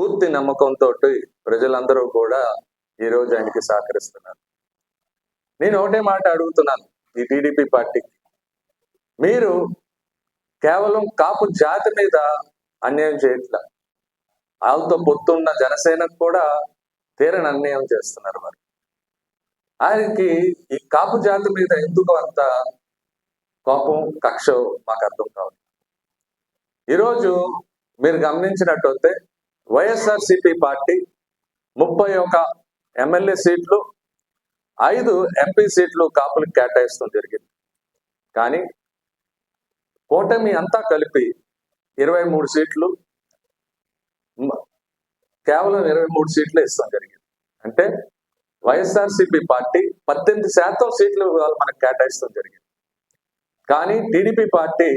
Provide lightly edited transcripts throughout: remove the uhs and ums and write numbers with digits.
పూర్తి నమ్మకంతో ప్రజలందరూ కూడా ఈరోజు ఆయనకి సహకరిస్తున్నారు. నేను ఒకటే మాట అడుగుతున్నాను ఈ టీడీపీ పార్టీకి, మీరు కేవలం కాపు జాతి మీద అన్యాయం చేయట్లా, వాళ్ళతో పొత్తున్న జనసేనకు కూడా తీరని అన్యాయం చేస్తున్నారు. మరి ఆయనకి ఈ కాపు జాతి మీద ఎందుకు అంత కోపం, కక్ష మాకు అర్థం కావాలి. ఈరోజు మీరు గమనించినట్టయితే వైఎస్ఆర్సీపీ పార్టీ 31 ఎమ్మెల్యే సీట్లు, 5 ఎంపీ సీట్లు కాపులకు కేటాయిస్తూ జరిగింది. కానీ కూటమి అంతా కలిపి 23 సీట్లు, కేవలం 23 సీట్లు ఇస్తాం జరిగింది. అంటే వైఎస్ఆర్సీపీ పార్టీ 18% సీట్లు మనకు కేటాయిస్తాం జరిగింది. కానీ టీడీపీ పార్టీ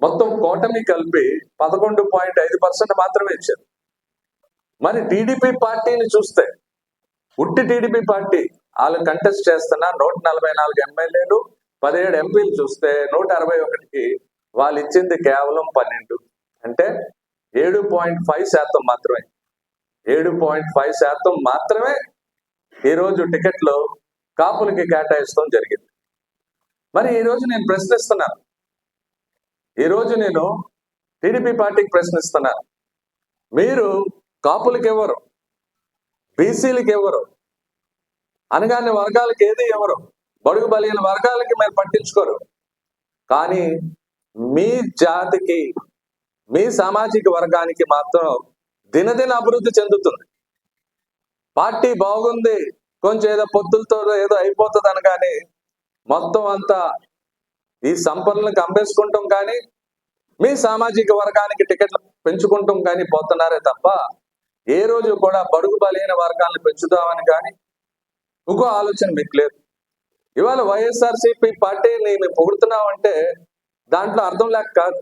మొత్తం కూటమి కలిపి 11.5% మాత్రమే ఇచ్చారు. మరి టీడీపీ పార్టీని చూస్తే, ఉట్టి టీడీపీ పార్టీ వాళ్ళు కంటెస్ట్ చేస్తున్న 144 ఎమ్మెల్యేలు, 17 ఎంపీలు చూస్తే 161కి వాళ్ళు ఇచ్చింది కేవలం 12, అంటే 7.5% మాత్రమే. 7.5% మాత్రమే ఈరోజు టికెట్లు కాపులకి కేటాయిస్తాం జరిగింది. మరి ఈరోజు నేను ప్రశ్నిస్తున్నాను, ఈరోజు నేను టీడీపీ పార్టీకి ప్రశ్నిస్తున్నాను, మీరు కాపులకి ఎవరు, బీసీలకి ఎవరు, అనగానే వర్గాలకి ఏది ఎవరు, బడుగు బలహీన వర్గాలకి మీరు పట్టించుకోరు. కానీ మీ జాతికి, మీ సామాజిక వర్గానికి మాత్రం దినదిన అభివృద్ధి చెందుతుంది. పార్టీ బాగుంది, కొంచెం ఏదో పొత్తులతో ఏదో అయిపోతుంది అనగానే మొత్తం అంతా ఈ సంపన్నులకు అమ్మేసుకుంటాం, కానీ మీ సామాజిక వర్గానికి టికెట్లు పెంచుకుంటాం కానీ పోతున్నారే తప్ప ఏ రోజు కూడా బడుగు బలహీన వర్గాలను పెంచుదామని కానీ ఇంకో ఆలోచన మీకు లేదు. ఇవాళ వైఎస్ఆర్సీపీ పార్టీని మేము పొగుడుతున్నామంటే దాంట్లో అర్థం లేక కాదు.